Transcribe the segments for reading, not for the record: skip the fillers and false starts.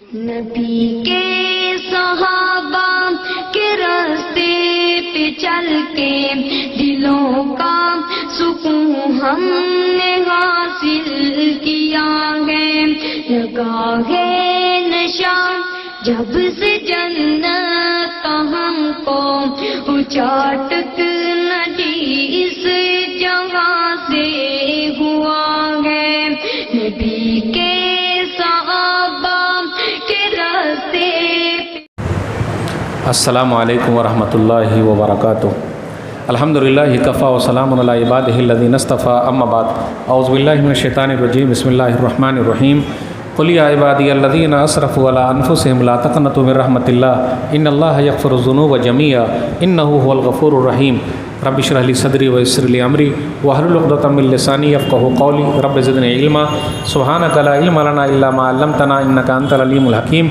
نبی کے صحابہ کے راستے پہ چل کے دلوں کا سکون ہم نے حاصل کیا ہے، لگا ہے نشہ جب سے جنت کا ہم کو چاٹک ندی اس جگہ سے ہوا ہے، نبی کے صحابہ کے راستے۔ السلام علیکم ورحمۃ اللہ وبرکاتہ۔ الحمدللہ کفا وسلام علی عبادہ الذین اصطفیٰ، اما بعد، اعوذ باللہ من الشیطان الرجیم، بسم اللہ الرحمن الرحیم۔ قل یا عبادی الذین اسرفوا علی انفسہم لا تقنطوا من رحمۃ اللہ ان اللہ یغفر الذنوب جميعا انہ هو الغفور الرحیم۔ رب اشرح لی صدری ویسر لی امری واحلل عقدۃ من لسانی یفقہوا قولی، رب زدنی علما سبحانک لا علم لنا الا ما علمتنا انک انت العلیم الحکیم۔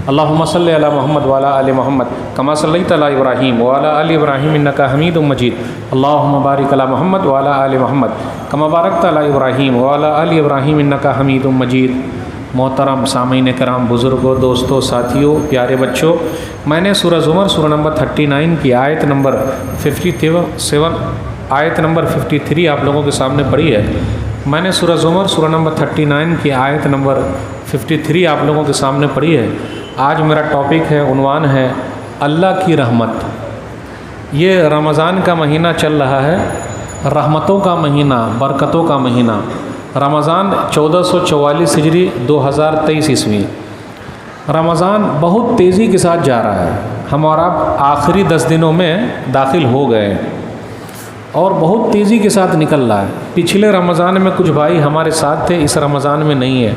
اللہم صلی علی محمد وعلی آل محمد کما صلیت علی ابراہیم وعلی آل ابراہیم انک حمید مجید۔ اللہم بارک علی محمد وعلی آل محمد کما بارکت علی ابراہیم وعلی آل ابراہیم انک حمید مجید۔ محترم سامعین کرام، بزرگوں، دوستوں، ساتھیوں، پیارے بچوں، میں نے سورہ زمر سورہ نمبر 39 کی آیت نمبر 57 آیت نمبر 53 آپ لوگوں کے سامنے پڑھی ہے۔ میں نے سورہ زمر سورہ نمبر 39 کی آیت نمبر 53 آپ لوگوں کے سامنے پڑھی ہے۔ آج میرا ٹاپک ہے، عنوان ہے اللہ کی رحمت۔ یہ رمضان کا مہینہ چل رہا ہے، رحمتوں کا مہینہ، برکتوں کا مہینہ۔ رمضان 1444 ہجری 2023 عیسوی۔ رمضان بہت تیزی کے ساتھ جا رہا ہے، ہم اور آپ آخری 10 دنوں میں داخل ہو گئے اور بہت تیزی کے ساتھ نکل رہا ہے۔ پچھلے رمضان میں کچھ بھائی ہمارے ساتھ تھے، اس رمضان میں نہیں ہے،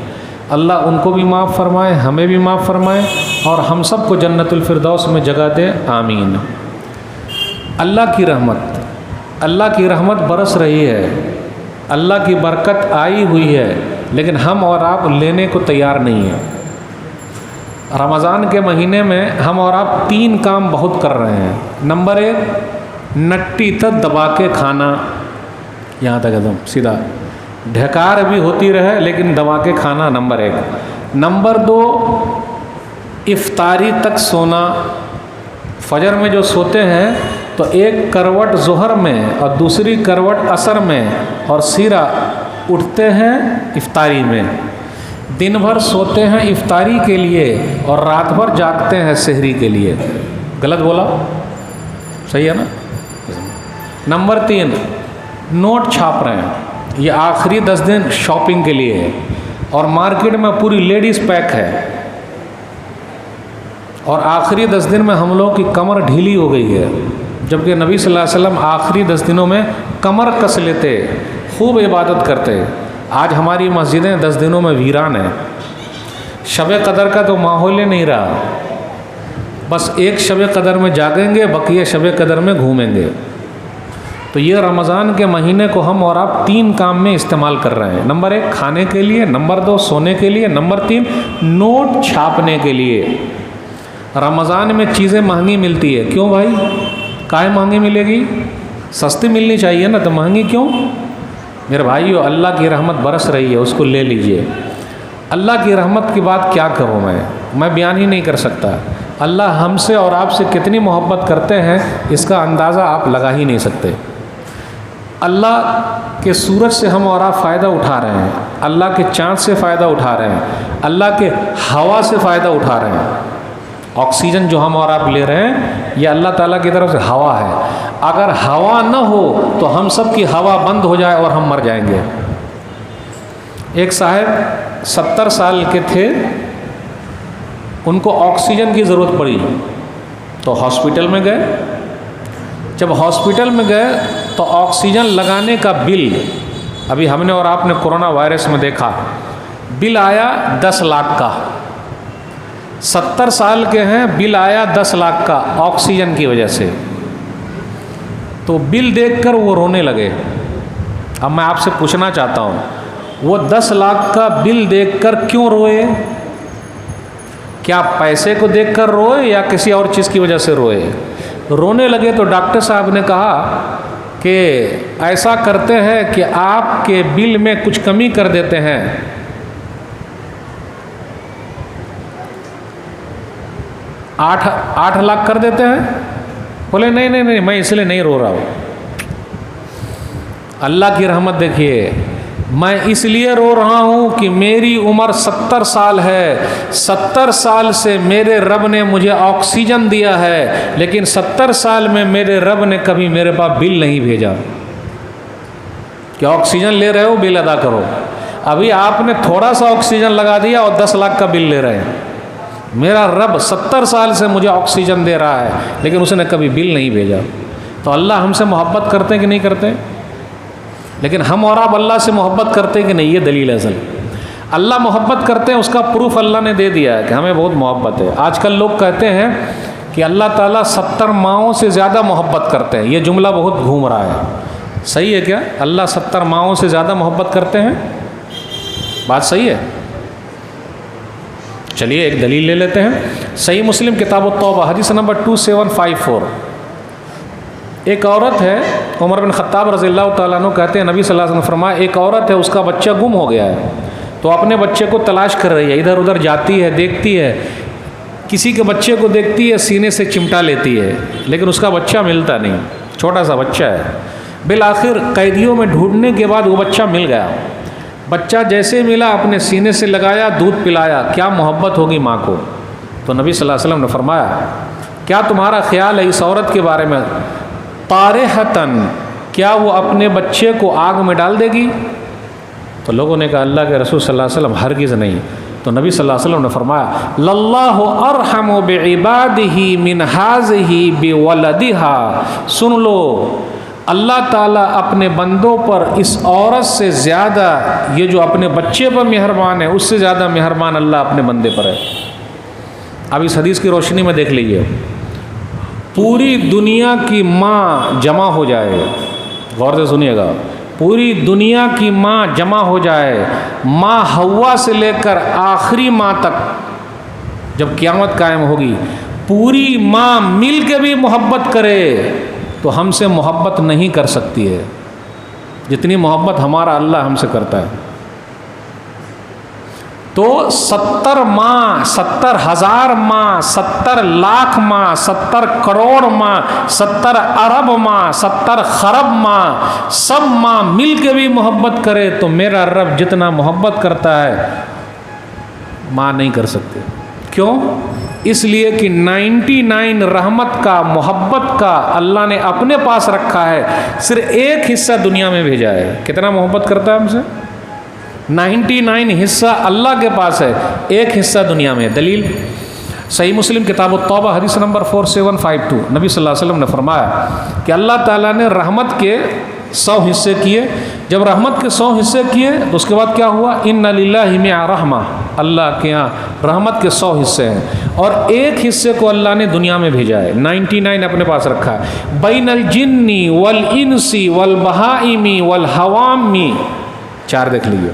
اللہ ان کو بھی معاف فرمائے، ہمیں بھی معاف فرمائے اور ہم سب کو جنت الفردوس میں جگہ دے، آمین۔ اللہ کی رحمت، اللہ کی رحمت برس رہی ہے، اللہ کی برکت آئی ہوئی ہے، لیکن ہم اور آپ لینے کو تیار نہیں ہیں۔ رمضان کے مہینے میں ہم اور آپ 3 کام بہت کر رہے ہیں۔ نمبر 1، نٹی تک دبا کے کھانا، یہاں تک ایک دم سیدھا ڈھکار بھی ہوتی رہے لیکن دبا کے کھانا، نمبر 1۔ نمبر 2، افطاری تک سونا۔ فجر میں جو سوتے ہیں تو ایک کروٹ ظہر میں اور دوسری کروٹ عصر میں اور سیرا اٹھتے ہیں افطاری میں۔ دن بھر سوتے ہیں افطاری کے لیے اور رات بھر جاگتے ہیں سحری کے لیے۔ غلط بولا؟ صحیح ہے نا؟ نمبر 3، نوٹ چھاپ رہے ہیں، یہ آخری 10 دن شاپنگ کے لیے ہے اور مارکیٹ میں پوری لیڈیز پیک ہے، اور آخری 10 دن میں ہم لوگ کی کمر ڈھیلی ہو گئی ہے، جبکہ نبی صلی اللہ علیہ وسلم آخری 10 دنوں میں کمر کس لیتے، خوب عبادت کرتے۔ آج ہماری مسجدیں 10 دنوں میں ویران ہیں۔ شب قدر کا تو ماحول ہی نہیں رہا، بس ایک شب قدر میں جاگیں گے، بقیہ شب قدر میں گھومیں گے۔ تو یہ رمضان کے مہینے کو ہم اور آپ 3 کام میں استعمال کر رہے ہیں۔ نمبر 1، کھانے کے لیے، نمبر 2، سونے کے لیے، نمبر 3، نوٹ چھاپنے کے لیے۔ رمضان میں چیزیں مہنگی ملتی ہے، کیوں بھائی؟ کائے مہنگی ملے گی؟ سستی ملنی چاہیے نا، تو مہنگی کیوں؟ میرے بھائیو، اللہ کی رحمت برس رہی ہے، اس کو لے لیجئے۔ اللہ کی رحمت کی بات کیا کروں میں بیان ہی نہیں کر سکتا۔ اللہ ہم سے اور آپ سے کتنی محبت کرتے ہیں، اس کا اندازہ آپ لگا ہی نہیں سکتے۔ اللہ کے سورج سے ہم اور آپ فائدہ اٹھا رہے ہیں، اللہ کے چاند سے فائدہ اٹھا رہے ہیں، اللہ کے ہوا سے فائدہ اٹھا رہے ہیں۔ آکسیجن جو ہم اور آپ لے رہے ہیں، یہ اللہ تعالیٰ کی طرف سے ہوا ہے۔ اگر ہوا نہ ہو تو ہم سب کی ہوا بند ہو جائے اور ہم مر جائیں گے۔ ایک صاحب 70 سال کے تھے، ان کو آکسیجن کی ضرورت پڑی تو ہاسپٹل میں گئے۔ جب ہاسپٹل میں گئے تو آکسیجن لگانے کا بل، ابھی ہم نے اور آپ نے کورونا وائرس میں دیکھا، بل آیا 10 لاکھ کا۔ 70 سال کے ہیں، بل آیا 10 لاکھ کا آکسیجن کی وجہ سے۔ تو بل دیکھ کر وہ رونے لگے۔ اب میں آپ سے پوچھنا چاہتا ہوں، وہ 10 لاکھ کا بل دیکھ کر کیوں روئے؟ کیا پیسے کو دیکھ کر روئے یا کسی اور چیز کی وجہ سے روئے؟ رونے لگے تو ڈاکٹر صاحب نے کہا کہ ایسا کرتے ہیں کہ آپ کے بل میں کچھ کمی کر دیتے ہیں، 8 لاکھ کر دیتے ہیں؟ بولے نہیں میں اس لیے نہیں رو رہا ہوں. اللہ کی رحمت دیکھیے، میں اس لیے رو رہا ہوں کہ میری عمر 70 سال ہے. 70 سال سے میرے رب نے مجھے آکسیجن دیا ہے، لیکن 70 سال میں میرے رب نے کبھی میرے پاس بل نہیں بھیجا کہ آکسیجن لے رہے ہو بل ادا کرو. ابھی آپ نے تھوڑا سا آکسیجن لگا دیا اور 10 لاکھ کا بل لے رہے ہیں. میرا رب 70 سال سے مجھے آکسیجن دے رہا ہے، لیکن اس نے کبھی بل نہیں بھیجا. تو اللہ ہم سے محبت کرتے ہیں کہ نہیں کرتے؟ لیکن ہم اور آپ اللہ سے محبت کرتے ہیں کہ نہیں؟ یہ دلیل ہے. اصل اللہ محبت کرتے ہیں، اس کا پروف اللہ نے دے دیا ہے کہ ہمیں بہت محبت ہے. آج کل لوگ کہتے ہیں کہ اللہ تعالیٰ 70 ماؤں سے زیادہ محبت کرتے ہیں. یہ جملہ بہت گھوم رہا ہے. صحیح ہے کیا اللہ 70 ماؤں سے زیادہ محبت کرتے ہیں؟ بات صحیح ہے؟ چلیے ایک دلیل لے لیتے ہیں. صحیح مسلم کتاب التوبہ حدیث نمبر 2754. ایک عورت ہے، عمر بن خطاب رضی اللہ تعالیٰ عنہ کہتے ہیں نبی صلی اللہ علیہ وسلم نے فرمایا ایک عورت ہے، اس کا بچہ گم ہو گیا ہے، تو اپنے بچے کو تلاش کر رہی ہے. ادھر ادھر جاتی ہے، دیکھتی ہے، کسی کے بچے کو دیکھتی ہے، سینے سے چمٹا لیتی ہے، لیکن اس کا بچہ ملتا نہیں. چھوٹا سا بچہ ہے. بالآخر قیدیوں میں ڈھونڈنے کے بعد وہ بچہ مل گیا. بچہ جیسے ملا اپنے سینے سے لگایا، دودھ پلایا. کیا محبت ہوگی ماں کو. تو نبی صلی اللہ علیہ وسلم نے فرمایا کیا تمہارا خیال ہے اس عورت کے بارے میں؟ طارحتن، کیا وہ اپنے بچے کو آگ میں ڈال دے گی؟ تو لوگوں نے کہا اللہ کے رسول صلی اللہ علیہ وسلم ہرگز نہیں. تو نبی صلی اللہ علیہ وسلم نے فرمایا للہ ارحم بعبادہ من ہذہ بولدہا. سن لو، اللہ تعالیٰ اپنے بندوں پر اس عورت سے زیادہ، یہ جو اپنے بچے پر مہربان ہے، اس سے زیادہ مہربان اللہ اپنے بندے پر ہے. اب اس حدیث کی روشنی میں دیکھ لیجئے، پوری دنیا کی ماں جمع ہو جائے، غور سے سنیے گا، پوری دنیا کی ماں جمع ہو جائے، ماں حوا سے لے کر آخری ماں تک جب قیامت قائم ہوگی، پوری ماں مل کے بھی محبت کرے تو ہم سے محبت نہیں کر سکتی ہے جتنی محبت ہمارا اللہ ہم سے کرتا ہے. تو 70 ماں، 70,000 ماں، 70 لاکھ ماں، 70 کروڑ ماں، 70 ارب ماں، 70 خرب ماں، سب ماں مل کے بھی محبت کرے تو میرا رب جتنا محبت کرتا ہے ماں نہیں کر سکتے. کیوں؟ اس لیے کہ 99 رحمت کا، محبت کا اللہ نے اپنے پاس رکھا ہے، صرف ایک حصہ دنیا میں بھیجا ہے. کتنا محبت کرتا ہے ہم سے؟ 99 حصہ اللہ کے پاس ہے، ایک حصہ دنیا میں. دلیل صحیح مسلم کتاب التوبہ حدیث نمبر 4752. نبی صلی اللہ علیہ وسلم نے فرمایا کہ اللہ تعالیٰ نے رحمت کے 100 حصے کیے. جب رحمت کے 100 حصے کیے تو اس کے بعد کیا ہوا؟ ان للہ مع رحمہ، اللہ کے یہاں رحمت کے 100 حصے ہیں اور ایک حصے کو اللہ نے دنیا میں بھیجا ہے، 99 اپنے پاس رکھا ہے. بین الجن والانس والبہائم والحوام، 4 دیکھ لیجیے.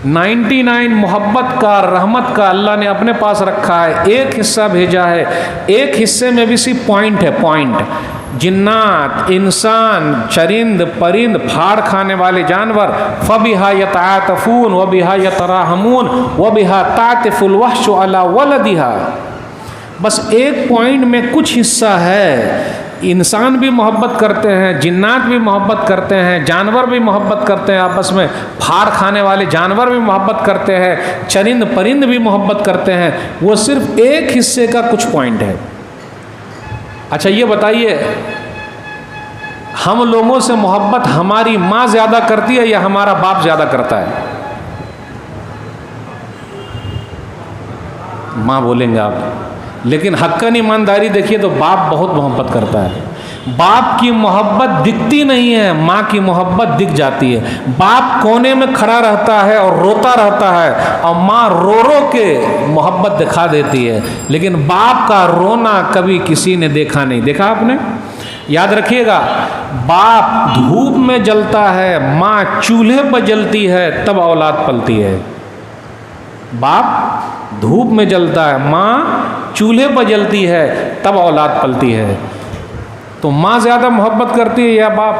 99 محبت کا، رحمت کا اللہ نے اپنے پاس رکھا ہے، ایک حصہ بھیجا ہے. ایک حصے میں بھی صرف پوائنٹ ہے، پوائنٹ. جنات، انسان، چرند، پرند، پھاڑ کھانے والے جانور، فبہا یتعاطفون وبہا یتراحمون وبہا تعطف الوحش علی ولدہا. بس ایک پوائنٹ میں کچھ حصہ ہے. انسان بھی محبت کرتے ہیں، جنات بھی محبت کرتے ہیں، جانور بھی محبت کرتے ہیں آپس میں، پھاڑ کھانے والے جانور بھی محبت کرتے ہیں، چرند پرند بھی محبت کرتے ہیں. وہ صرف ایک حصے کا کچھ پوائنٹ ہے. اچھا یہ بتائیے، ہم لوگوں سے محبت ہماری ماں زیادہ کرتی ہے یا ہمارا باپ زیادہ کرتا ہے؟ ماں بولیں گے آپ، لیکن حقاً ایمانداری دیکھیے تو باپ بہت محبت کرتا ہے. باپ کی محبت دکھتی نہیں ہے، ماں کی محبت دکھ جاتی ہے. باپ کونے میں کھڑا رہتا ہے اور روتا رہتا ہے اور ماں رو رو کے محبت دکھا دیتی ہے، لیکن باپ کا رونا کبھی کسی نے دیکھا نہیں. دیکھا آپ نے؟ یاد رکھیے گا، باپ دھوپ میں جلتا ہے، ماں چولہے پر جلتی ہے، تب اولاد پلتی ہے. باپ دھوپ میں جلتا ہے، ماں چولہے پر جلتی ہے، تب اولاد پلتی ہے. تو ماں زیادہ محبت کرتی ہے یا باپ؟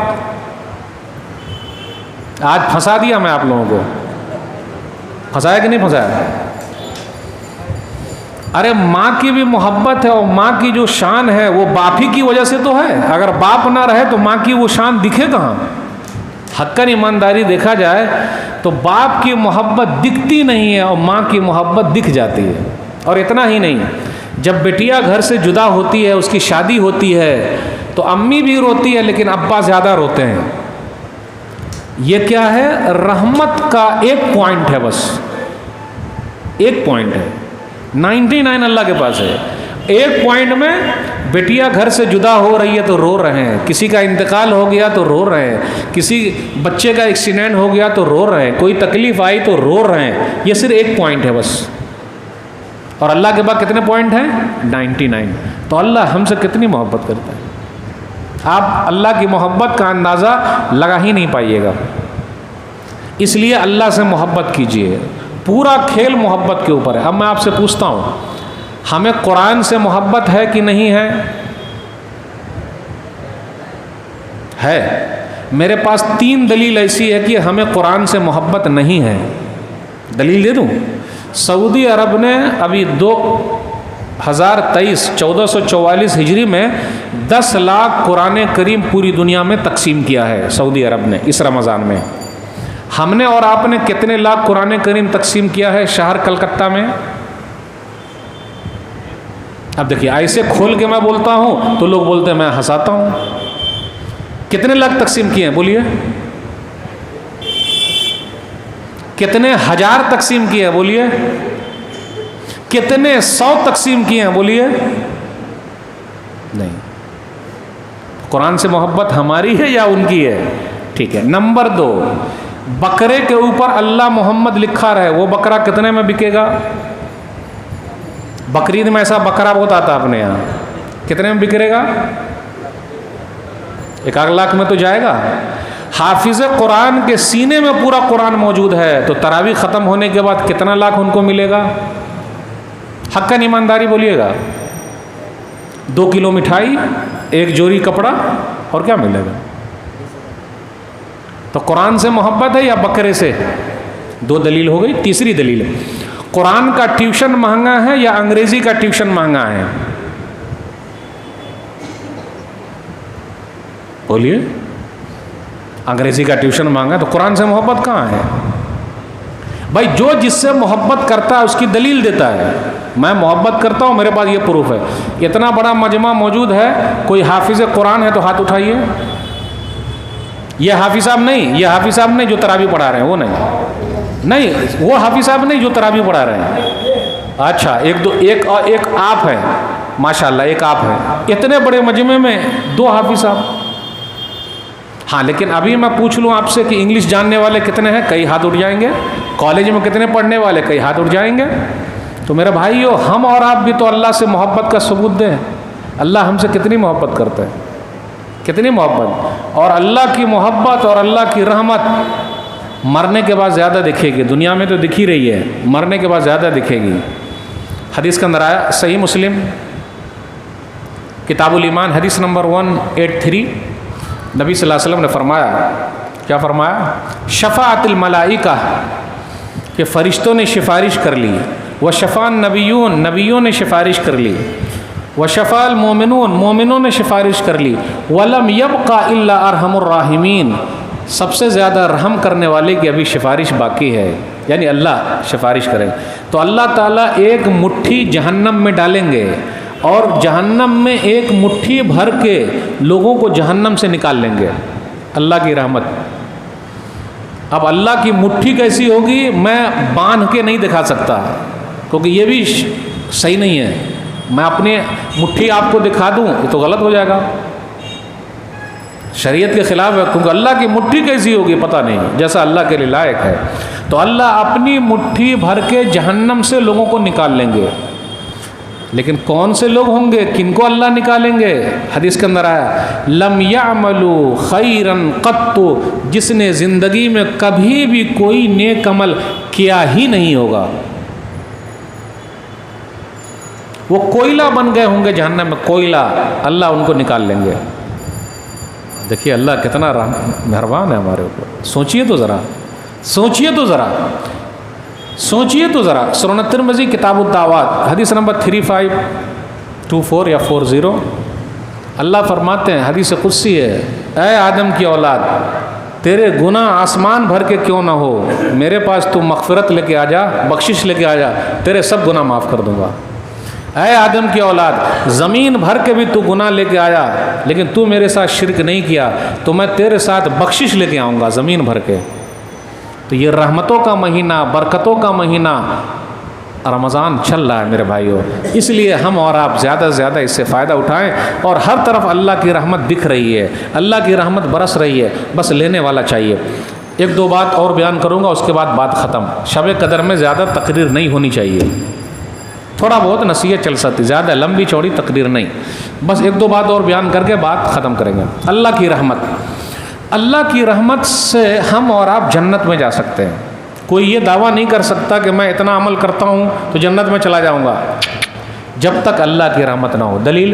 آج پھنسا دیا میں آپ لوگوں کو. پھنسایا کہ نہیں پھنسایا؟ ارے ماں کی بھی محبت ہے، اور ماں کی جو شان ہے وہ باپ ہی کی وجہ سے تو ہے. اگر باپ نہ رہے تو ماں کی وہ شان دکھے کہاں؟ حقاً ایمانداری دیکھا جائے تو باپ کی محبت دکھتی نہیں ہے اور ماں کی محبت دکھ جاتی ہے. اور اتنا ہی نہیں، جب بیٹیا گھر سے جدا ہوتی ہے، اس کی شادی ہوتی ہے، تو امی بھی روتی ہے لیکن ابا زیادہ روتے ہیں. یہ کیا ہے؟ رحمت کا ایک پوائنٹ ہے، بس ایک پوائنٹ ہے. 99 اللہ کے پاس ہے. ایک پوائنٹ میں بیٹیا گھر سے جدا ہو رہی ہے تو رو رہے ہیں، کسی کا انتقال ہو گیا تو رو رہے ہیں، کسی بچے کا ایکسیڈنٹ ہو گیا تو رو رہے ہیں، کوئی تکلیف آئی تو رو رہے ہیں. یہ صرف ایک پوائنٹ ہے بس. اور اللہ کے پاس کتنے پوائنٹ ہیں؟ 99. تو اللہ ہم سے کتنی محبت کرتا ہے. آپ اللہ کی محبت کا اندازہ لگا ہی نہیں پائیے گا. اس لیے اللہ سے محبت کیجیے. پورا کھیل محبت کے اوپر ہے. اب میں آپ سے پوچھتا ہوں، ہمیں قرآن سے محبت ہے کہ نہیں ہے؟ ہے. میرے پاس 3 دلیل ایسی ہے کہ ہمیں قرآن سے محبت نہیں ہے. دلیل دے دوں؟ سعودی عرب نے ابھی 2023 1444 ہجری میں 10 لاکھ قرآن کریم پوری دنیا میں تقسیم کیا ہے سعودی عرب نے اس رمضان میں. ہم نے اور آپ نے کتنے لاکھ قرآن کریم تقسیم کیا ہے شہر کلکتہ میں؟ اب دیکھیے، ایسے کھول کے میں بولتا ہوں تو لوگ بولتے ہیں میں ہنساتا ہوں. کتنے لاکھ تقسیم کیے ہیں بولیے؟ کتنے ہزار تقسیم کیے ہیں بولیے؟ کتنے 100 تقسیم کیے ہیں بولیے؟ نہیں. قرآن سے محبت ہماری ہے یا ان کی ہے؟ ٹھیک ہے. نمبر 2، بکرے کے اوپر اللہ محمد لکھا رہے، وہ بکرا کتنے میں بکے گا؟ بقرعید میں ایسا بکرا بہت آتا اپنے یہاں، کتنے میں بکرے گا؟ 1 لاکھ میں تو جائے گا. حافظ قرآن کے سینے میں پورا قرآن موجود ہے تو تراویح ختم ہونے کے بعد کتنا لاکھ ان کو ملے گا؟ حقاً ایمانداری بولیے گا. 2 کلو مٹھائی، 1 جوڑی کپڑا، اور کیا ملے گا؟ تو قرآن سے محبت ہے یا بکرے سے؟ 2 دلیل ہو گئی. تیسری دلیل ہے، قرآن کا ٹیوشن مہنگا ہے یا انگریزی کا ٹیوشن مہنگا ہے؟ بولیے. انگریزی کا ٹیوشن مہنگا ہے تو قرآن سے محبت کہاں ہے؟ بھائی جو جس سے محبت کرتا ہے اس کی دلیل دیتا ہے. میں محبت کرتا ہوں، میرے پاس یہ پروف ہے. اتنا بڑا مجمع موجود ہے، کوئی حافظ قرآن ہے تو ہاتھ اٹھائیے. یہ حافظ صاحب نہیں، یہ حافظ صاحب نہیں جو تراویح پڑھا رہے ہیں، وہ نہیں، وہ حافظ صاحب نہیں جو تراویح پڑھا رہے ہیں. اچھا، ایک آپ ہے، ماشاءاللہ ایک آپ ہے. اتنے بڑے مجمع میں 2 حافظ صاحب. ہاں، لیکن ابھی میں پوچھ لوں آپ سے کہ انگلش جاننے والے کتنے ہیں؟ کئی ہاتھ اٹھ جائیں گے. کالج میں کتنے پڑھنے والے؟ کئی ہاتھ اٹھ جائیں گے. تو میرے بھائیو، ہم اور آپ بھی تو اللہ سے محبت کا ثبوت دیں. اللہ ہم سے کتنی محبت کرتا ہے، کتنی محبت. اور اللہ کی محبت اور اللہ کی رحمت مرنے کے بعد زیادہ دکھے گی. دنیا میں تو دکھ ہی رہی ہے، مرنے کے بعد زیادہ دکھے گی. حدیث کے اندر آیا، صحیح مسلم کتاب الایمان حدیث نمبر 183، نبی صلی اللہ علیہ وسلم نے فرمایا، کیا فرمایا؟ شفاعت الملائکہ، کہ فرشتوں نے سفارش کر لی. وشفاء النبیون، نبیوں نے سفارش کر لی. وشفاء المومنون، مومنوں نے سفارش کر لی. ولم یبقى الا ارحم الراحمین، سب سے زیادہ رحم کرنے والے کی ابھی سفارش باقی ہے، یعنی اللہ سفارش کرے. تو اللہ تعالیٰ ایک مٹھی جہنم میں ڈالیں گے اور جہنم میں ایک مٹھی بھر کے لوگوں کو جہنم سے نکال لیں گے. اللہ کی رحمت. اب اللہ کی مٹھی کیسی ہوگی میں باندھ کے نہیں دکھا سکتا، کیونکہ یہ بھی صحیح نہیں ہے. میں اپنی مٹھی آپ کو دکھا دوں یہ تو غلط ہو جائے گا، شریعت کے خلاف ہے. کیونکہ اللہ کی مٹھی کیسی ہوگی پتہ نہیں، جیسا اللہ کے لیے لائق ہے. تو اللہ اپنی مٹھی بھر کے جہنم سے لوگوں کو نکال لیں گے. لیکن کون سے لوگ ہوں گے، کن کو اللہ نکالیں گے؟ حدیث کے اندر آیا، لم یعملوا خیرا قط، جس نے زندگی میں کبھی بھی کوئی نیک عمل کیا ہی نہیں ہوگا، وہ کوئلہ بن گئے ہوں گے جہنم میں. کوئلہ، اللہ ان کو نکال لیں گے. دیکھیے اللہ کتنا مہربان ہے ہمارے اوپر. سوچیے تو ذرا، سوچیے تو ذرا. سوچئے تو ذرا، سنن ترمذی کتاب الدعوات حدیث نمبر 3524 یا 40، اللہ فرماتے ہیں، حدیث قدسی ہے، اے آدم کی اولاد، تیرے گناہ آسمان بھر کے کیوں نہ ہو، میرے پاس تو مغفرت لے کے آ جا، بخشش لے کے آ جا، تیرے سب گناہ معاف کر دوں گا۔ اے آدم کی اولاد، زمین بھر کے بھی تو گناہ لے کے آیا لیکن تو میرے ساتھ شرک نہیں کیا، تو میں تیرے ساتھ بخشش لے کے آؤں گا زمین بھر کے۔ تو یہ رحمتوں کا مہینہ، برکتوں کا مہینہ رمضان چل رہا ہے میرے بھائیوں، اس لیے ہم اور آپ زیادہ سے زیادہ اس سے فائدہ اٹھائیں، اور ہر طرف اللہ کی رحمت دکھ رہی ہے، اللہ کی رحمت برس رہی ہے، بس لینے والا چاہیے۔ ایک دو بات اور بیان کروں گا، اس کے بعد بات ختم۔ شب قدر میں زیادہ تقریر نہیں ہونی چاہیے، تھوڑا بہت نصیحت چل سکتی، زیادہ لمبی چوڑی تقریر نہیں، بس ایک دو بات اور بیان کر کے بات ختم کریں گے۔ اللہ کی رحمت، اللہ کی رحمت سے ہم اور آپ جنت میں جا سکتے ہیں۔ کوئی یہ دعویٰ نہیں کر سکتا کہ میں اتنا عمل کرتا ہوں تو جنت میں چلا جاؤں گا، جب تک اللہ کی رحمت نہ ہو۔ دلیل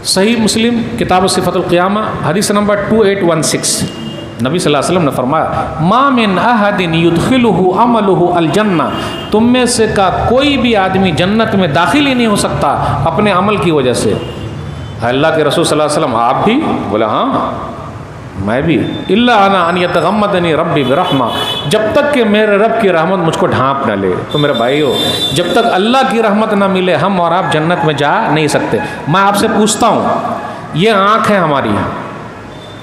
صحیح مسلم کتاب صفت القیامہ حدیث نمبر 2816، نبی صلی اللہ علیہ وسلم نے فرمایا، ما من احد يدخلہ عملہ الجنہ، تم میں سے کا کوئی بھی آدمی جنت میں داخل ہی نہیں ہو سکتا اپنے عمل کی وجہ سے۔ اللہ کے رسول صلی اللہ علیہ وسلم، آپ بھی؟ بولا ہاں میں بھی، الا انا ان یتغمدنی ربی برحمہ، جب تک کہ میرے رب کی رحمت مجھ کو ڈھانپ نہ لے۔ تو میرے بھائیو، جب تک اللہ کی رحمت نہ ملے ہم اور آپ جنت میں جا نہیں سکتے۔ میں آپ سے پوچھتا ہوں، یہ آنکھ ہے ہماری،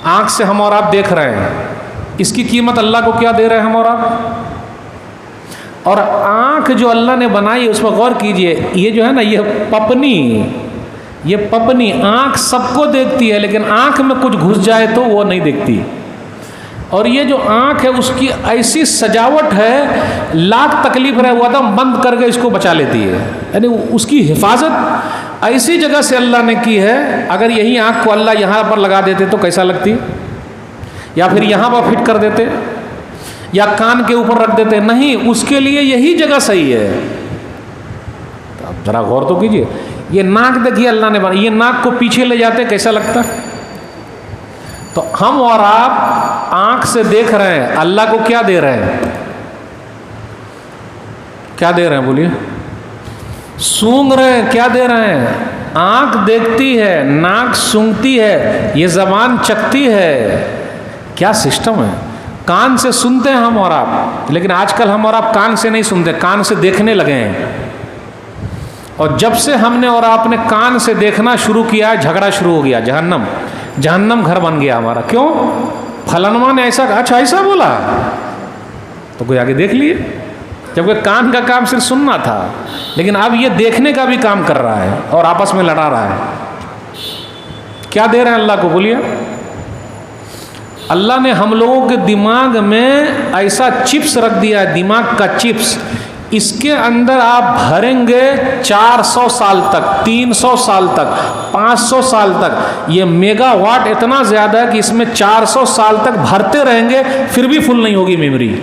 آنکھ سے ہم اور آپ دیکھ رہے ہیں، اس کی قیمت اللہ کو کیا دے رہے ہیں ہم اور آپ؟ اور آنکھ جو اللہ نے بنائی اس پر غور کیجئے، یہ جو ہے نا، یہ پپنی آنکھ سب کو دیکھتی ہے، لیکن آنکھ میں کچھ گھس جائے تو وہ نہیں دیکھتی۔ اور یہ جو آنکھ ہے اس کی ایسی سجاوٹ ہے، لاکھ تکلیف رہے وہ دم بند کر کے اس کو بچا لیتی ہے، یعنی اس کی حفاظت ایسی جگہ سے اللہ نے کی ہے۔ اگر یہی آنکھ کو اللہ یہاں پر لگا دیتے تو کیسا لگتی، یا پھر یہاں پر فٹ کر دیتے، یا کان کے اوپر رکھ دیتے، نہیں، اس کے لیے یہی جگہ صحیح ہے۔ اب ذرا غور تو کیجیے، یہ ناک دیکھیے اللہ نے بنا، یہ ناک کو پیچھے لے جاتے کیسا لگتا؟ تو ہم اور آپ آنکھ سے دیکھ رہے ہیں، اللہ کو کیا دے رہے ہیں؟ کیا دے رہے ہیں بولیے؟ سونگ رہے ہیں، کیا دے رہے ہیں؟ آنکھ دیکھتی ہے، ناک سونگتی ہے، یہ زبان چکھتی ہے، کیا سسٹم ہے۔ کان سے سنتے ہیں ہم اور آپ، لیکن آج کل ہم اور آپ کان سے نہیں سنتے، کان سے دیکھنے لگے ہیں۔ اور جب سے ہم نے اور آپ نے کان سے دیکھنا شروع کیا ہے، جھگڑا شروع ہو گیا، جہنم گھر بن گیا ہمارا۔ کیوں؟ فلانواں نے ایسا کہا، اچھا ایسا بولا تو کوئی آگے دیکھ لیے، جبکہ کان کا کام صرف سننا تھا، لیکن اب یہ دیکھنے کا بھی کام کر رہا ہے اور آپس میں لڑا رہا ہے۔ کیا دے رہے ہیں اللہ کو بولیے؟ اللہ نے ہم لوگوں کے دماغ میں ایسا چپس رکھ دیا ہے، دماغ کا چپس، اس کے اندر آپ بھریں گے 400 سال تک، 300 سال تک، 500 سال تک، یہ میگا واٹ اتنا زیادہ ہے کہ اس میں 400 سال تک بھرتے رہیں گے پھر بھی فل نہیں ہوگی میموری۔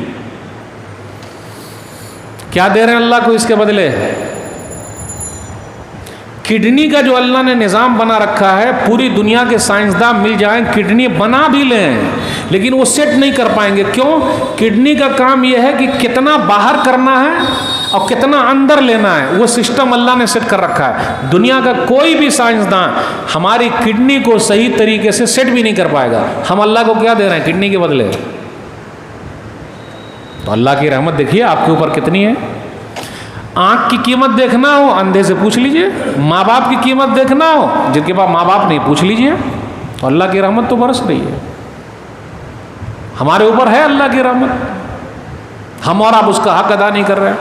کیا دے رہے ہیں اللہ کو اس کے بدلے؟ کڈنی کا جو اللہ نے نظام بنا رکھا ہے، پوری دنیا کے سائنسداں مل جائیں کڈنی بنا بھی لیں لیکن وہ سیٹ نہیں کر پائیں گے۔ کیوں؟ کڈنی کا کام یہ ہے کہ کتنا باہر کرنا ہے اور کتنا اندر لینا ہے، وہ سسٹم اللہ نے سیٹ کر رکھا ہے۔ دنیا کا کوئی بھی سائنسداں ہماری کڈنی کو صحیح طریقے سے سیٹ بھی نہیں کر پائے گا۔ ہم اللہ کو کیا دے رہے ہیں کڈنی کے بدلے؟ تو اللہ کی رحمت دیکھیے آپ کے اوپر کتنی ہے۔ آنکھ کی قیمت دیکھنا ہو اندھے سے پوچھ لیجئے، ماں باپ کی قیمت دیکھنا ہو جن کے پاس ماں باپ نہیں، پوچھ لیجئے، تو اللہ کی رحمت تو برس رہی ہے، ہمارے اوپر ہے اللہ کی رحمت، ہم اور آپ اس کا حق ادا نہیں کر رہے۔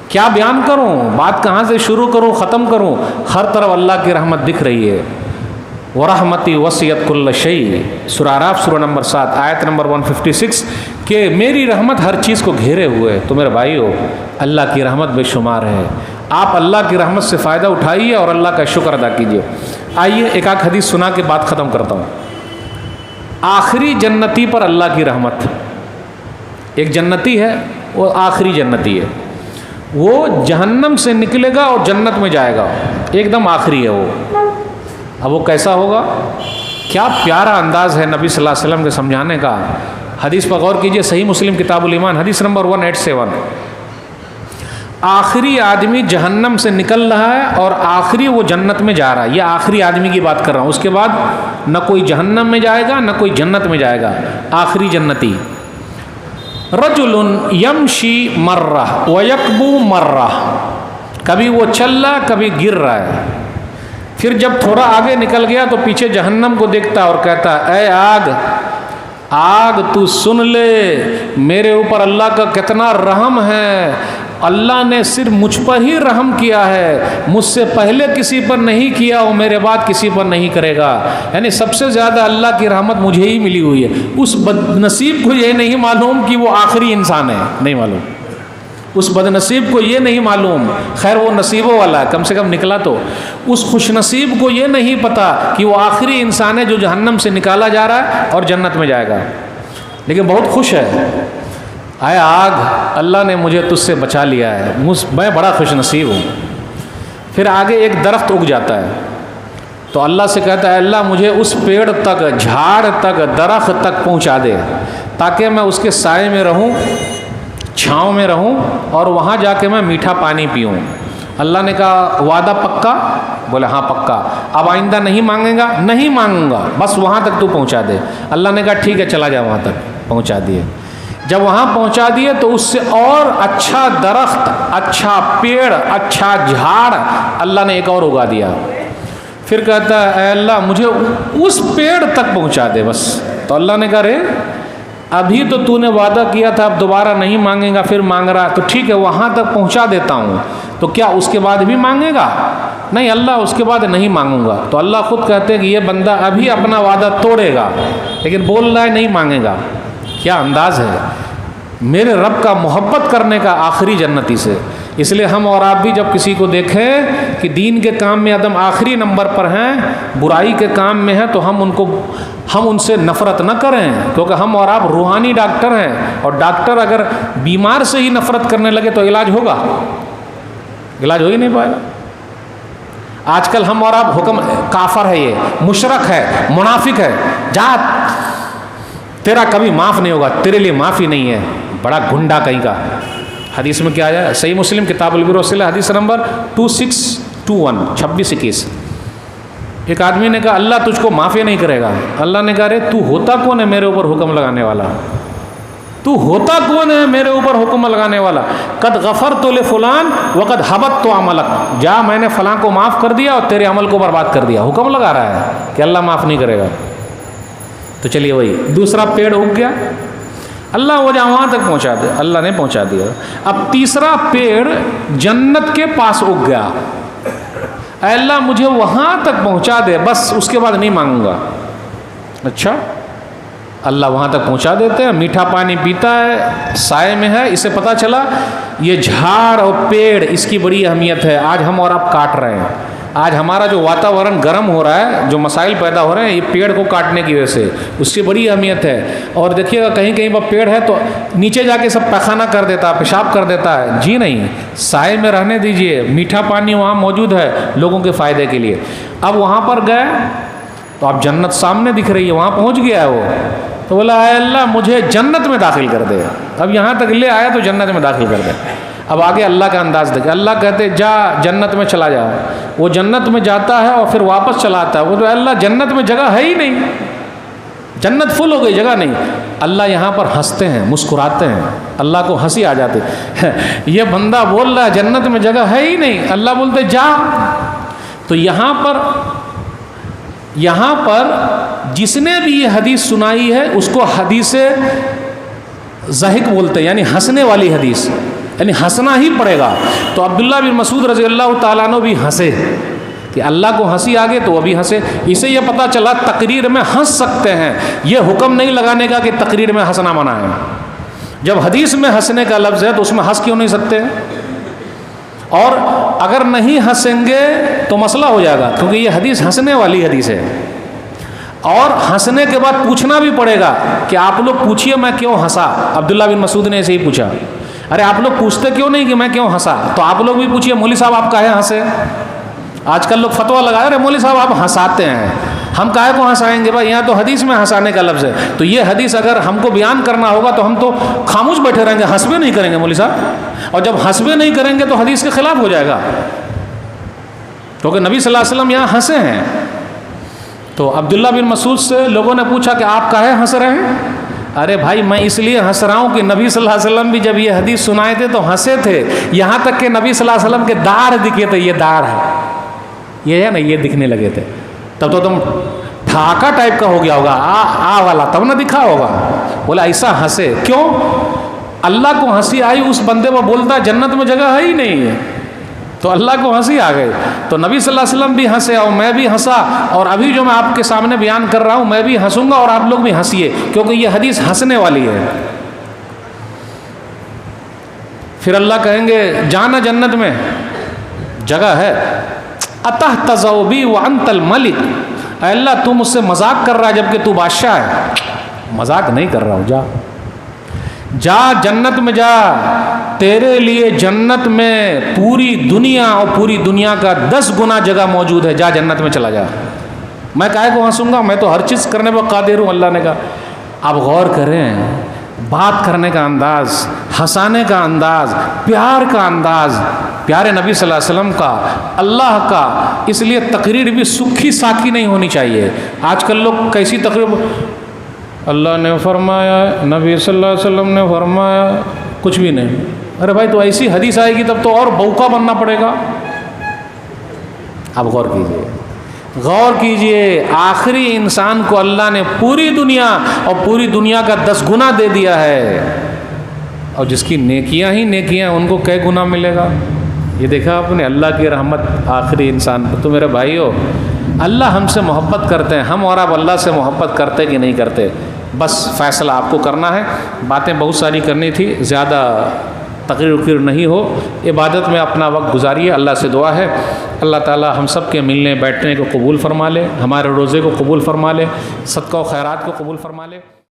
کیا بیان کروں، بات کہاں سے شروع کروں ختم کروں؟ ہر طرف اللہ کی رحمت دکھ رہی ہے۔ وَرَحْمَتِي وَسِعَتْ كُلَّ شَيْءٍ، سورہ اعراف سورہ نمبر 7 آیت نمبر 156، کہ میری رحمت ہر چیز کو گھیرے ہوئے۔ تو میرے بھائیو، اللہ کی رحمت بے شمار ہے، آپ اللہ کی رحمت سے فائدہ اٹھائیے اور اللہ کا شکر ادا کیجیے۔ آئیے ایک آدھ حدیث سنا کے بات ختم کرتا ہوں۔ آخری جنتی پر اللہ کی رحمت، ایک جنتی ہے، وہ آخری جنتی ہے، وہ جہنم سے نکلے گا اور جنت میں جائے گا، ایک دم آخری ہے وہ۔ اب وہ کیسا ہوگا؟ کیا پیارا انداز ہے نبی صلی اللہ علیہ وسلم کے سمجھانے کا۔ حدیث پر غور کیجئے، صحیح مسلم کتاب الایمان حدیث نمبر 187، آخری آدمی جہنم سے نکل رہا ہے اور آخری وہ جنت میں جا رہا ہے. یہ آخری آدمی کی بات کر رہا ہوں. اس کے بعد نہ کوئی جہنم میں جائے گا نہ کوئی جنت میں جائے گا. آخری جنتی. رجل یمشی مرہ ویکبو مرہ. کبھی وہ چل رہا کبھی گر رہا ہے. پھر جب تھوڑا آگے نکل گیا تو پیچھے جہنم کو دیکھتا اور کہتا اے آگ آگ تو سن لے میرے اوپر اللہ کا کتنا رحم ہے. اللہ نے صرف مجھ پر ہی رحم کیا ہے, مجھ سے پہلے کسی پر نہیں کیا, وہ میرے بعد کسی پر نہیں کرے گا. یعنی سب سے زیادہ اللہ کی رحمت مجھے ہی ملی ہوئی ہے. اس بد نصیب کو یہ نہیں معلوم کہ وہ آخری انسان ہے, نہیں معلوم. اس بد نصیب کو یہ نہیں معلوم, خیر وہ نصیبوں والا ہے کم سے کم نکلا تو. اس خوش نصیب کو یہ نہیں پتا کہ وہ آخری انسان ہے جو جہنم سے نکالا جا رہا ہے اور جنت میں جائے گا, لیکن بہت خوش ہے. آئے آگ اللہ نے مجھے تجھ سے بچا لیا ہے, میں بڑا خوش نصیب ہوں. پھر آگے ایک درخت اگ جاتا ہے تو اللہ سے کہتا ہے اللہ مجھے اس پیڑ تک, جھاڑ تک, درخت تک پہنچا دے تاکہ میں اس کے سائے میں رہوں, چھاؤں میں رہوں اور وہاں جا کے میں میٹھا پانی پیوں. اللہ نے کہا وعدہ پکا؟ بولے ہاں پکا. اب آئندہ نہیں مانگے گا؟ نہیں مانگوں گا, بس وہاں تک تو پہنچا دے. اللہ نے کہا ٹھیک ہے چلا جا, وہاں تک پہنچا دیے. جب وہاں پہنچا دیے تو اس سے اور اچھا درخت, اچھا پیڑ, اچھا جھاڑ اللہ نے ایک اور اگا دیا. پھر کہتا ہے اے اللہ مجھے اس پیڑ تک پہنچا دے بس. تو اللہ نے کہا رے ابھی تو نے وعدہ کیا تھا, اب دوبارہ نہیں مانگے گا, پھر مانگ رہا, تو ٹھیک ہے وہاں تک پہنچا دیتا ہوں. تو کیا اس کے بعد بھی مانگے گا؟ نہیں اللہ اس کے بعد نہیں مانگوں گا. تو اللہ خود کہتے ہیں کہ یہ بندہ ابھی اپنا وعدہ توڑے گا لیکن بول رہا ہے نہیں مانگے گا. کیا انداز ہے میرے رب کا محبت کرنے کا آخری جنتی سے. اس لیے ہم اور آپ بھی جب کسی کو دیکھیں کہ دین کے کام میں عدم آخری نمبر پر ہیں, برائی کے کام میں ہیں, تو ہم ان سے نفرت نہ کریں, کیونکہ ہم اور آپ روحانی ڈاکٹر ہیں, اور ڈاکٹر اگر بیمار سے ہی نفرت کرنے لگے تو علاج ہوگا؟ علاج ہو ہی نہیں پائے گا. آج کل ہم اور آپ حکم کافر ہے, یہ مشرک ہے, منافق ہے, جا تیرا کبھی معاف نہیں ہوگا, تیرے لیے معافی نہیں ہے, بڑا گنڈا کہیں کا. حدیث میں کیا آیا؟ صحیح مسلم کتاب البر والصلہ حدیث نمبر 2621 2621. ایک آدمی نے کہا اللہ تجھ کو معافی نہیں کرے گا. اللہ نے کہا رے تو ہوتا کون ہے میرے اوپر حکم لگانے والا؟ تو ہوتا کون ہے میرے اوپر حکم لگانے والا؟ قد غفرت لفلان وقد حبطت عملک. جا میں نے فلاں کو معاف کر دیا اور تیرے عمل کو برباد کر دیا. حکم لگا رہا ہے کہ اللہ معاف نہیں کرے گا. تو چلیے وہی دوسرا پیڑ اگ گیا, اللہ وہ جا وہاں تک پہنچا دے, اللہ نے پہنچا دیا. اب تیسرا پیڑ جنت کے پاس اگ گیا, اے اللہ مجھے وہاں تک پہنچا دے بس, اس کے بعد نہیں مانگوں گا. اچھا اللہ وہاں تک پہنچا دیتے ہیں, میٹھا پانی پیتا ہے, سائے میں ہے. اسے پتہ چلا یہ جھاڑ اور پیڑ اس کی بڑی اہمیت ہے. آج ہم اور آپ کاٹ رہے ہیں. آج ہمارا جو واتاورن گرم ہو رہا ہے, جو مسائل پیدا ہو رہے ہیں, یہ پیڑ کو کاٹنے کی وجہ سے, اس کی بڑی اہمیت ہے. اور دیکھیے گا کہیں کہیں پر پیڑ ہے تو نیچے جا کے سب پیخانہ کر دیتا ہے, پیشاب کر دیتا ہے. جی نہیں, سائے میں رہنے دیجئے, میٹھا پانی وہاں موجود ہے لوگوں کے فائدے کے لیے. اب وہاں پر گئے تو اب جنت سامنے دکھ رہی ہے, وہاں پہنچ گیا ہے وہ, تو بولا اے اللہ مجھے جنت میں داخل کر دے. اب یہاں تک لے آیا تو جنت میں داخل کر دے. اب آگے اللہ کا انداز دیکھیں, اللہ کہتے جا جنت میں چلا جا. وہ جنت میں جاتا ہے اور پھر واپس چلا آتا ہے. وہ تو اللہ جنت میں جگہ ہے ہی نہیں, جنت فل ہو گئی, جگہ نہیں. اللہ یہاں پر ہنستے ہیں, مسکراتے ہیں, اللہ کو ہنسی آ جاتی. یہ بندہ بول رہا ہے جنت میں جگہ ہے ہی نہیں, اللہ بولتے جا. تو یہاں پر جس نے بھی یہ حدیث سنائی ہے اس کو حدیث ضحک بولتے ہیں, یعنی ہنسنے والی حدیث, یعنی ہنسنا ہی پڑے گا. تو عبداللہ بن مسعود رضی اللہ تعالیٰ عنہ بھی ہنسے کہ اللہ کو ہنسی آگے تو وہ بھی ہنسے. اسے یہ پتہ چلا تقریر میں ہنس سکتے ہیں, یہ حکم نہیں لگانے کا کہ تقریر میں ہنسنا منع ہے. جب حدیث میں ہنسنے کا لفظ ہے تو اس میں ہنس کیوں نہیں سکتے؟ اور اگر نہیں ہنسیں گے تو مسئلہ ہو جائے گا, کیونکہ یہ حدیث ہنسنے والی حدیث ہے. اور ہنسنے کے بعد پوچھنا بھی پڑے گا کہ آپ لوگ پوچھیے میں کیوں ہنسا. عبداللہ بن مسعود نے ایسے ہی پوچھا, ارے آپ لوگ پوچھتے کیوں نہیں کہ میں کیوں ہنسا؟ تو آپ لوگ بھی پوچھیے مولوی صاحب آپ کاہے ہنسے. آج کل لوگ فتویٰ لگائے, ارے مولوی صاحب آپ ہنساتے ہیں. ہم کائے کو ہنسائیں گے بھائی؟ یہاں تو حدیث میں ہنسانے کا لفظ ہے، تو یہ حدیث اگر ہم کو بیان کرنا ہوگا تو ہم تو خاموش بیٹھے رہیں گے، ہنسبے نہیں کریں گے مولوی صاحب، اور جب ہنسبے نہیں کریں گے تو حدیث کے خلاف ہو جائے گا، کیونکہ نبی صلی اللہ علیہ وسلم یہاں ہنسے ہیں۔ تو عبداللہ بن مسعود سے لوگوں نے پوچھا کہ آپ کاہے ہنس رہے ہیں؟ ارے بھائی میں اس لیے ہنس رہا ہوں کہ نبی صلی اللہ علیہ وسلم بھی جب یہ حدیث سنائے تھے تو ہنسے تھے، یہاں تک کہ نبی صلی اللہ علیہ وسلم کے داڑھ دکھے تھے، یہ داڑھ ہے، یہ ہے نا، یہ دکھنے لگے تھے، تب تو تم ٹھاکا ٹائپ کا ہو گیا ہوگا، آ والا، تب نہ دکھا ہوگا۔ بولا ایسا ہنسے کیوں؟ اللہ کو ہنسی آئی، اس بندے کو بولتا جنت میں جگہ ہے ہی نہیں ہے، تو اللہ کو ہنسی آ گئی، تو نبی صلی اللہ علیہ وسلم بھی ہنسے اور میں بھی ہنسا، اور ابھی جو میں آپ کے سامنے بیان کر رہا ہوں میں بھی ہنسوں گا اور آپ لوگ بھی ہنسیے، کیونکہ یہ حدیث ہنسنے والی ہے۔ پھر اللہ کہیں گے جانا جنت میں جگہ ہے، اتحتزؤ بی وانت الملک، اے اللہ تو مجھ سے مذاق کر رہا ہے جبکہ تو بادشاہ ہے؟ مذاق نہیں کر رہا ہوں، جا جا جنت میں جا، تیرے لیے جنت میں پوری دنیا اور پوری دنیا کا 10 گنا جگہ موجود ہے، جا جنت میں چلا جا، میں کائے کو ہنسوں گا؟ میں تو ہر چیز کرنے پر قادر ہوں، اللہ نے کہا۔ اب غور کریں، بات کرنے کا انداز، ہنسانے کا انداز، پیار کا انداز، پیارے نبی صلی اللہ علیہ وسلم کا، اللہ کا، اس لیے تقریر بھی سکھی ساکھی نہیں ہونی چاہیے۔ آج کل لوگ کیسی تقریر، اللہ نے فرمایا، نبی صلی اللہ علیہ وسلم نے فرمایا، کچھ بھی نہیں۔ ارے بھائی تو ایسی حدیث آئے گی تب تو اور بوکا بننا پڑے گا۔ اب غور کیجئے، غور کیجئے، آخری انسان کو اللہ نے پوری دنیا اور پوری دنیا کا 10 گنا دے دیا ہے، اور جس کی نیکیاں ہی نیکیاں ان کو کئے گنا ملے گا؟ یہ دیکھا آپ نے اللہ کی رحمت آخری انسان پر۔ تو میرے بھائیو، اللہ ہم سے محبت کرتے ہیں، ہم اور آپ اللہ سے محبت کرتے کہ نہیں کرتے؟ بس فیصلہ آپ کو کرنا ہے۔ باتیں بہت ساری کرنی تھی، زیادہ تقریر نہیں ہو، عبادت میں اپنا وقت گزاریے۔ اللہ سے دعا ہے اللہ تعالی ہم سب کے ملنے بیٹھنے کو قبول فرما لے، ہمارے روزے کو قبول فرما لے، صدقہ و خیرات کو قبول فرما لے۔